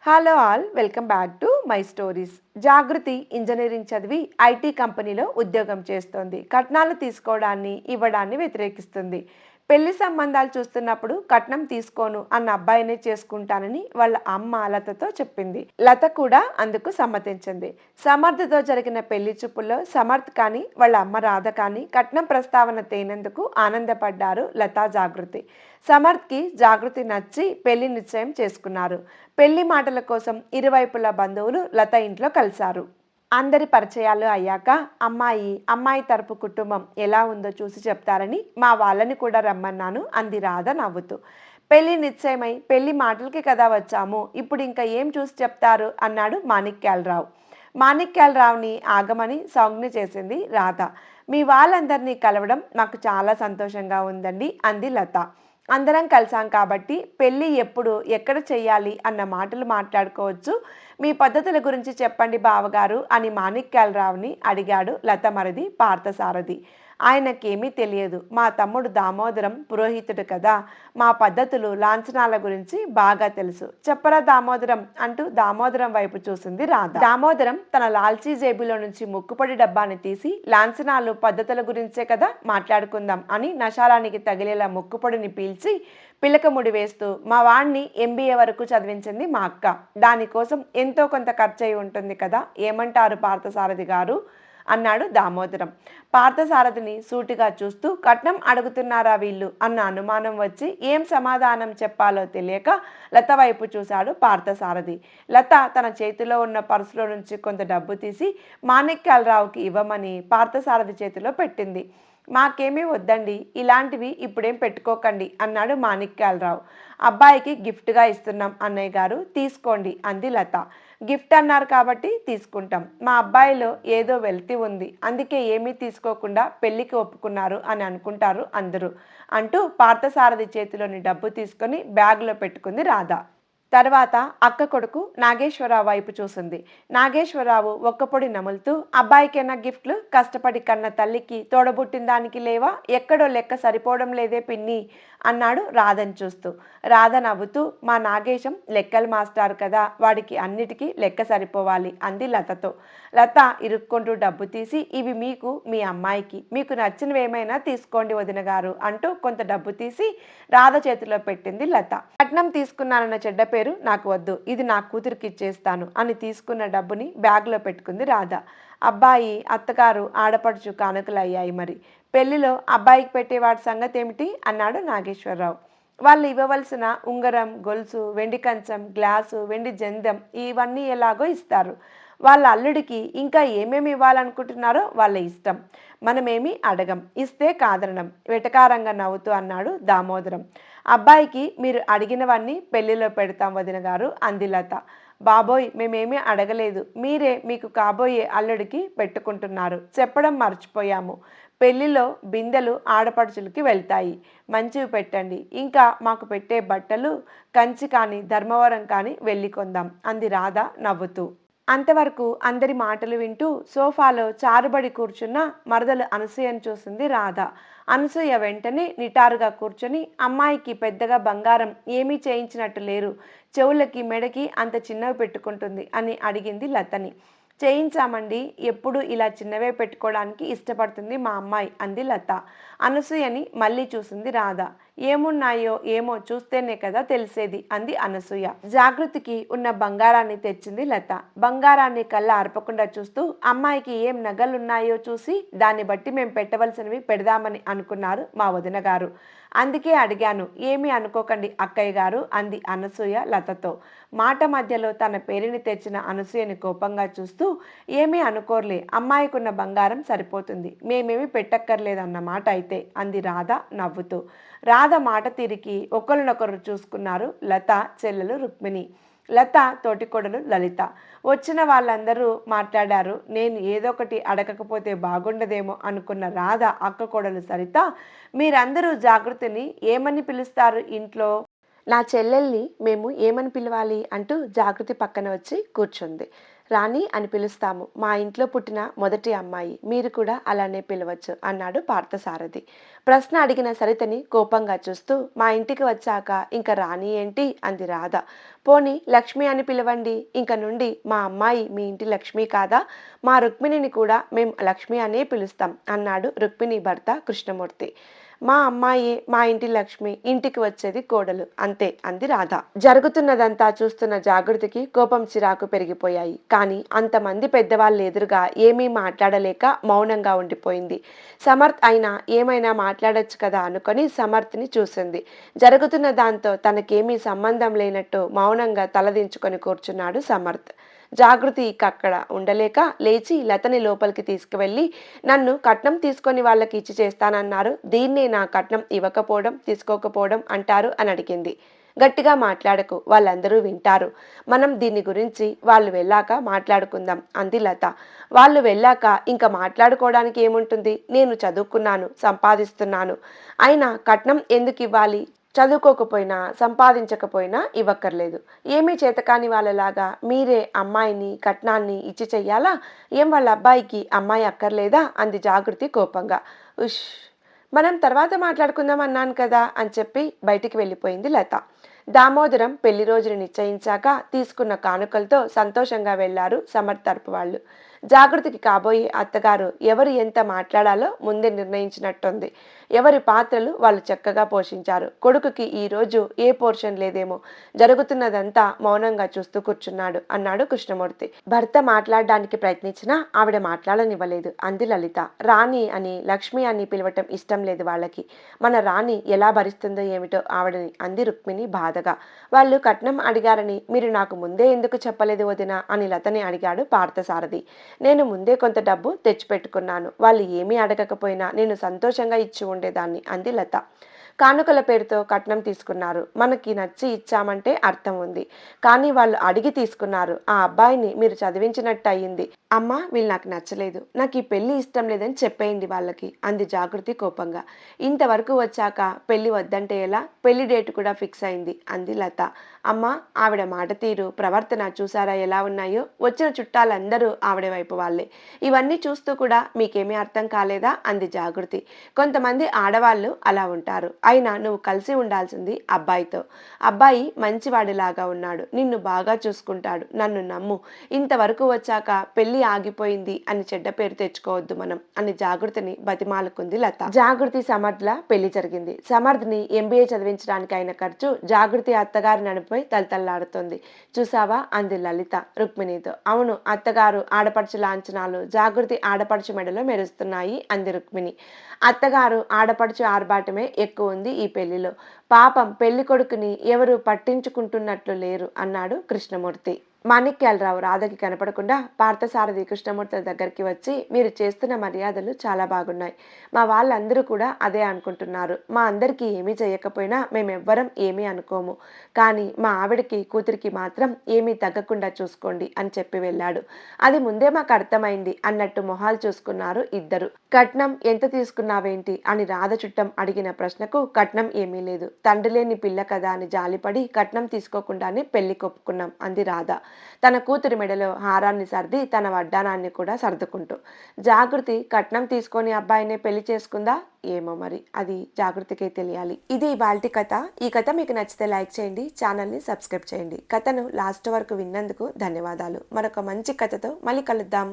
Hello all, welcome back to my stories. Jagruti engineering చదివి IT కంపెనీలో ఉద్యోగం చేస్తోంది. కట్నాలు తీసుకోవడాన్ని ఇవ్వడాన్ని వ్యతిరేకిస్తుంది. పెళ్లి సంబంధాలు చూస్తున్నప్పుడు కట్నం తీసుకోను అన్న అబ్బాయినే చేసుకుంటానని వాళ్ళ అమ్మ లతతో చెప్పింది. లత కూడా అందుకు సమ్మతించింది. సమర్థతో జరిగిన పెళ్లి చూపుల్లో సమర్థ్ కానీ వాళ్ళ అమ్మ రాధ కానీ కట్నం ప్రస్తావన తేనందుకు ఆనందపడ్డారు లతా జాగృతి. సమర్థ్కి జాగృతి నచ్చి పెళ్లి నిశ్చయం చేసుకున్నారు. పెళ్లి మాటల కోసం ఇరువైపుల బంధువులు లత ఇంట్లో కలిశారు. అందరి పరిచయాలు అయ్యాక అమ్మాయి తరపు కుటుంబం ఎలా ఉందో చూసి చెప్తారని మా వాళ్ళని కూడా రమ్మన్నాను అంది రాధ నవ్వుతూ. పెళ్లి నిశ్చయమై పెళ్లి మాటలకి కదా వచ్చాము, ఇప్పుడు ఇంకా ఏం చూసి చెప్తారు అన్నాడు మాణిక్యాలరావు. మాణిక్యాలరావుని ఆగమని సంజ్ఞ చేసింది రాధ. మీ వాళ్ళందరినీ కలవడం మాకు చాలా సంతోషంగా ఉందండి అంది లత. అందరం కలిసాం కాబట్టి పెళ్ళి ఎప్పుడు ఎక్కడ చెయ్యాలి అన్న మాటలు మాట్లాడుకోవచ్చు. మీ పద్ధతుల గురించి చెప్పండి బావగారు అని మాణిక్యాలరావుని అడిగాడు లత మరిది పార్థసారథి. ఆయనకేమీ తెలియదు. మా తమ్ముడు దామోదరం పురోహితుడు కదా, మా పద్ధతులు లాంఛనాల గురించి బాగా తెలుసు. చెప్పరా దామోదరం అంటూ దామోదరం వైపు చూసింది రాధ. దామోదరం తన లాల్చీ జేబులో నుంచి ముక్కుపొడి డబ్బాని తీసి లాంఛనాలు పద్ధతుల గురించే కదా మాట్లాడుకుందాం అని నశాలానికి తగిలేలా ముక్కుపొడిని పీల్చి పిలకముడి వేస్తూ, మా వాణ్ణి ఎంబీఏ వరకు చదివించింది మా అక్క. దానికోసం ఎంతో కొంత ఖర్చు అయి ఉంటుంది కదా, ఏమంటారు పార్థసారథి గారు అన్నాడు దామోదరం. పార్థసారథిని సూటిగా చూస్తూ, కట్నం అడుగుతున్నారా వీళ్ళు అన్న అనుమానం వచ్చి ఏం సమాధానం చెప్పాలో తెలియక లత వైపు చూశాడు పార్థసారథి. లత తన చేతిలో ఉన్న పర్సులో నుంచి కొంత డబ్బు తీసి మాణిక్యాలరావుకి ఇవ్వమని పార్థసారథి చేతిలో పెట్టింది. మాకేమీ వద్దండి, ఇలాంటివి ఇప్పుడేం పెట్టుకోకండి అన్నాడు మాణిక్యాలరావు. అబ్బాయికి గిఫ్ట్గా ఇస్తున్నాం అన్నయ్య గారు, తీసుకోండి అంది లత. గిఫ్ట్ అన్నారు కాబట్టి తీసుకుంటాం. మా అబ్బాయిలో ఏదో వెల్తి ఉంది, అందుకే ఏమీ తీసుకోకుండా పెళ్లికి ఒప్పుకున్నారు అని అనుకుంటారు అందరూ అంటూ పార్థసారథి చేతిలోని డబ్బు తీసుకొని బ్యాగులో పెట్టుకుంది రాధ. తర్వాత అక్క కొడుకు నాగేశ్వరరావు వైపు చూసింది. నాగేశ్వరరావు ఒక్కపొడి నములుతూ, అబ్బాయికైనా గిఫ్ట్లు, కష్టపడి కన్న తల్లికి తోడబుట్టిన దానికి లేవా, ఎక్కడో లెక్క సరిపోవడం లేదే పిన్ని అన్నాడు రాధని చూస్తూ. రాధ నవ్వుతూ, మా నాగేశం లెక్కలు మాస్టారు కదా, వాడికి అన్నిటికీ లెక్క సరిపోవాలి అంది లతతో. లత ఇరుక్కుంటూ డబ్బు తీసి, ఇవి మీకు, మీ అమ్మాయికి, మీకు నచ్చినవి ఏమైనా తీసుకోండి వదిన గారు అంటూ కొంత డబ్బు తీసి రాధ చేతిలో పెట్టింది లత. కట్నం తీసుకున్నానన్న చెడ్డ పేరు నాకు వద్దు, ఇది నా కూతురికి ఇచ్చేస్తాను అని తీసుకున్న డబ్బుని బ్యాగ్లో పెట్టుకుంది రాధ. అబ్బాయి అత్తగారు ఆడపడుచు కానుకలు అయ్యాయి. మరి పెళ్లిలో అబ్బాయికి పెట్టేవాడి సంగతి ఏమిటి అన్నాడు నాగేశ్వరరావు. వాళ్ళు ఇవ్వవలసిన ఉంగరం, గొలుసు, వెండి కంచం, గ్లాసు, వెండి జందెం ఇవన్నీ ఎలాగో ఇస్తారు. వాళ్ళ అల్లుడికి ఇంకా ఏమేమి ఇవ్వాలనుకుంటున్నారో వాళ్ళ ఇష్టం, మనమేమీ అడగం, ఇస్తే కాదనడం వెటకారంగా నవ్వుతూ అన్నాడు దామోదరం. అబ్బాయికి మీరు అడిగినవన్నీ పెళ్లిలో పెడతాం వదిన గారు అంది లత. బాబోయ్, మేమేమీ అడగలేదు, మీరే మీకు కాబోయే అల్లుడికి పెట్టుకుంటున్నారు, చెప్పడం మర్చిపోయాము. పెళ్లిలో బిందెలు ఆడపడుచులకి వెళ్తాయి, మంచివి పెట్టండి. ఇంకా మాకు పెట్టే బట్టలు కంచి కానీ ధర్మవరం కానీ వెళ్ళి కొందాం అంది రాధ నవ్వుతూ. అంతవరకు అందరి మాటలు వింటూ సోఫాలో చారుబడి కూర్చున్న మరదలు అనసూయను చూసింది రాధ. అనసూయ వెంటనే నిటారుగా కూర్చొని, అమ్మాయికి పెద్దగా బంగారం ఏమీ చేయించినట్టు లేరు, చెవులకి మెడకి అంత చిన్నవి పెట్టుకుంటుంది అని అడిగింది లతని. చేయించామండి, ఎప్పుడు ఇలా చిన్నవే పెట్టుకోవడానికి ఇష్టపడుతుంది మా అమ్మాయి అంది లత. అనసూయని మళ్ళీ చూసింది రాధ. ఏమున్నాయో ఏమో చూస్తేనే కదా తెలిసేది అంది అనసూయ. జాగృతికి ఉన్న బంగారాన్ని తెచ్చింది లత. బంగారాన్ని కళ్ళ అర్పకుండా చూస్తూ, అమ్మాయికి ఏం నగలున్నాయో చూసి దాన్ని బట్టి మేము పెట్టవలసినవి పెడదామని అనుకున్నారు మా వదిన గారు, అందుకే అడిగాను, ఏమీ అనుకోకండి అక్కయ్య గారు అంది అనసూయ లతతో. మాట మధ్యలో తన పేరుని తెచ్చిన అనసూయని కోపంగా చూస్తూ, ఏమీ అనుకోర్లే, అమ్మాయికున్న బంగారం సరిపోతుంది, మేమేమీ పెట్టక్కర్లేదన్నమాట అయితే అంది రాధ నవ్వుతూ. రాధ మాట తీరికి ఒకరినొకరు చూసుకున్నారు లత చెల్లెలు రుక్మిణి, లత తోటికోడలు లలిత. వచ్చిన వాళ్ళందరూ మాట్లాడారు. నేను ఏదో ఒకటి అడగకపోతే బాగుండదేమో అనుకున్న రాధ అక్క కోడలు సరిత, మీరందరూ జాగృతిని ఏమని పిలుస్తారు ఇంట్లో? నా చెల్లెల్ని మేము ఏమని పిలవాలి అంటూ జాగృతి పక్కన వచ్చి కూర్చుంది. రాణి అని పిలుస్తాము. మా ఇంట్లో పుట్టిన మొదటి అమ్మాయి. మీరు కూడా అలానే పిలవచ్చు అన్నాడు పార్థసారథి. ప్రశ్న అడిగిన సరితని కోపంగా చూస్తూ మా ఇంటికి వచ్చాక ఇంక రాణి ఏంటి అంది రాధ. పోనీ లక్ష్మి అని పిలవండి. ఇంక నుండి మా అమ్మాయి మీ ఇంటి లక్ష్మి కాదా? మా రుక్మిణిని కూడా మేం లక్ష్మి అనే పిలుస్తాం అన్నాడు రుక్మిణి భర్త కృష్ణమూర్తి. మా అమ్మాయి మా ఇంటి లక్ష్మి, ఇంటికి వచ్చేది కోడలు అంతే అంది రాధ. జరుగుతున్నదంతా చూస్తున్న జాగృతికి కోపం చిరాకు పెరిగిపోయాయి. కానీ అంతమంది పెద్దవాళ్ళు ఎదురుగా ఏమీ మాట్లాడలేక మౌనంగా ఉండిపోయింది. సమర్థ్ అయినా ఏమైనా మాట్లాడొచ్చు కదా అనుకొని సమర్థ్ని చూసింది. జరుగుతున్న దాంతో తనకేమీ సంబంధం లేనట్టు మౌనంగా తలదించుకొని కూర్చున్నాడు సమర్థ్. జాగృతి అక్కడ ఉండలేక లేచి లతని లోపలికి తీసుకువెళ్ళి, నన్ను కట్నం తీసుకొని వాళ్ళకి ఇచ్చి చేస్తానన్నారు, దీన్నే నా కట్నం ఇవ్వకపోవడం తీసుకోకపోవడం అంటారు అని అడిగింది. గట్టిగా మాట్లాడకు, వాళ్ళందరూ వింటారు. మనం దీని గురించి వాళ్ళు వెళ్ళాక మాట్లాడుకుందాం అంది లత. వాళ్ళు వెళ్ళాక ఇంకా మాట్లాడుకోవడానికి ఏముంటుంది? నేను చదువుకున్నాను, సంపాదిస్తున్నాను. అయినా కట్నం ఎందుకు ఇవ్వాలి? చదువుకోకపోయినా సంపాదించకపోయినా ఇవ్వక్కర్లేదు. ఏమీ చేతకాని వాళ్ళలాగా మీరే అమ్మాయిని కట్నాన్ని ఇచ్చి చెయ్యాలా? ఏం వాళ్ళ అబ్బాయికి అమ్మాయి అక్కర్లేదా అంది జాగృతి కోపంగా. ఉష్, మనం తర్వాత మాట్లాడుకుందాం అన్నాను కదా అని చెప్పి బయటికి వెళ్ళిపోయింది లత. దామోదరం పెళ్లి రోజుని నిశ్చయించాక తీసుకున్న కానుకలతో సంతోషంగా వెళ్లారు సమర్థ్ తరపు వాళ్ళు. జాగృతికి కాబోయే అత్తగారు ఎవరు ఎంత మాట్లాడాలో ముందే నిర్ణయించినట్టుంది. ఎవరి పాత్రలు వాళ్ళు చక్కగా పోషించారు. కొడుకుకి ఈరోజు ఏ పోర్షన్ లేదేమో, జరుగుతున్నదంతా మౌనంగా చూస్తూ కూర్చున్నాడు అన్నాడు కృష్ణమూర్తి. భర్త మాట్లాడడానికి ప్రయత్నించినా ఆవిడ మాట్లాడనివ్వలేదు అంది లలిత. రాణి అని లక్ష్మి అని పిలవటం ఇష్టం లేదు వాళ్ళకి. మన రాణి ఎలా భరిస్తుందో ఏమిటో ఆవిడని అంది రుక్మిణి బాధగా. వాళ్ళు కట్నం అడిగారని మీరు నాకు ముందే ఎందుకు చెప్పలేదు వదినా అని లతని అడిగాడు పార్థసారథి. నేను ముందే కొంత డబ్బు తెచ్చిపెట్టుకున్నాను. వాళ్ళు ఏమీ అడగకపోయినా నేను సంతోషంగా ఇచ్చి ఉండేదాన్ని అంది లత. కానుకల పేరుతో కట్నం తీసుకున్నారు. మనకి నచ్చి ఇచ్చామంటే అర్థం ఉంది. కానీ వాళ్ళు అడిగి తీసుకున్నారు. ఆ అబ్బాయిని మీరు చదివించినట్టు అయ్యింది. అమ్మ, వీళ్ళు నాకు నచ్చలేదు, నాకు ఈ పెళ్లి ఇష్టం లేదని చెప్పేయండి వాళ్ళకి అంది జాగృతి కోపంగా. ఇంతవరకు వచ్చాక పెళ్లి వద్దంటే ఎలా? పెళ్లి డేట్ కూడా ఫిక్స్ అయింది అంది లత. అమ్మ, ఆవిడ మాట తీరు ప్రవర్తన చూసారా ఎలా ఉన్నాయో? వచ్చిన చుట్టాలందరూ ఆవిడ వైపు వాళ్ళే. ఇవన్నీ చూస్తూ కూడా మీకేమీ అర్థం కాలేదా అంది జాగృతి. కొంతమంది ఆడవాళ్ళు అలా ఉంటారు. అయినా నువ్వు కలిసి ఉండాల్సింది అబ్బాయితో. అబ్బాయి మంచివాడిలాగా ఉన్నాడు, నిన్ను బాగా చూసుకుంటాడు, నన్ను నమ్ము. ఇంతవరకు వచ్చాక పెళ్లి ఆగిపోయింది అని చెడ్డ పేరు తెచ్చుకోవద్దు మనం అని జాగృతిని బతిమాలుకుంది లత. జాగృతి సమర్థ్ల పెళ్లి జరిగింది. సమర్థ్ని ఎంబీఏ చదివించడానికి అయిన ఖర్చు జాగృతి అత్తగారి నడుపై తలతల్లాడుతుంది. చూసావా అంది లలిత రుక్మిణితో. అవును, అత్తగారు ఆడపడుచు లాంఛనాలు జాగృతి ఆడపడుచు మెడలో మెరుస్తున్నాయి అంది రుక్మిణి. అత్తగారు ఆడపడుచు ఆర్భాటమే ఎక్కువ ఉంది ఈ పెళ్లిలో. పాపం పెళ్లి కొడుకుని ఎవరు పట్టించుకుంటున్నట్లు లేరు అన్నాడు కృష్ణమూర్తి. మాణిక్యాలరావు రాధకి కనపడకుండా పార్థసారథి కృష్ణమూర్తుల దగ్గరికి వచ్చి, మీరు చేస్తున్న మర్యాదలు చాలా బాగున్నాయి. మా వాళ్ళందరూ కూడా అదే అనుకుంటున్నారు. మా అందరికీ ఏమీ చేయకపోయినా మేమెవ్వరం ఏమీ అనుకోము. కానీ మా ఆవిడకి కూతురికి మాత్రం ఏమీ తగ్గకుండా చూసుకోండి అని చెప్పి వెళ్ళాడు. అది ముందే మాకు అర్థమైంది అన్నట్టు మొహాలు చూసుకున్నారు ఇద్దరు. కట్నం ఎంత తీసుకున్నావేంటి అని రాధ చుట్టం అడిగిన ప్రశ్నకు కట్నం ఏమీ లేదు, తండ్రి లేని పిల్ల కదా అని జాలిపడి కట్నం తీసుకోకుండానే పెళ్లి కొప్పుకున్నాం అంది రాధ. తన కూతురి మెడలో హారాన్ని సర్ది తన వడ్డానాన్ని కూడా సర్దుకుంటూ. జాగృతి కట్నం తీసుకొని అబ్బాయినే పెళ్లి చేసుకుందా ఏమో, మరి అది జాగృతికే తెలియాలి. ఇది ఇవాల్టి కథ. ఈ కథ మీకు నచ్చితే లైక్ చేయండి, ఛానల్ని సబ్స్క్రైబ్ చేయండి. కథను లాస్ట్ వరకు విన్నందుకు ధన్యవాదాలు. మరొక మంచి కథతో మళ్ళీ కలుద్దాం.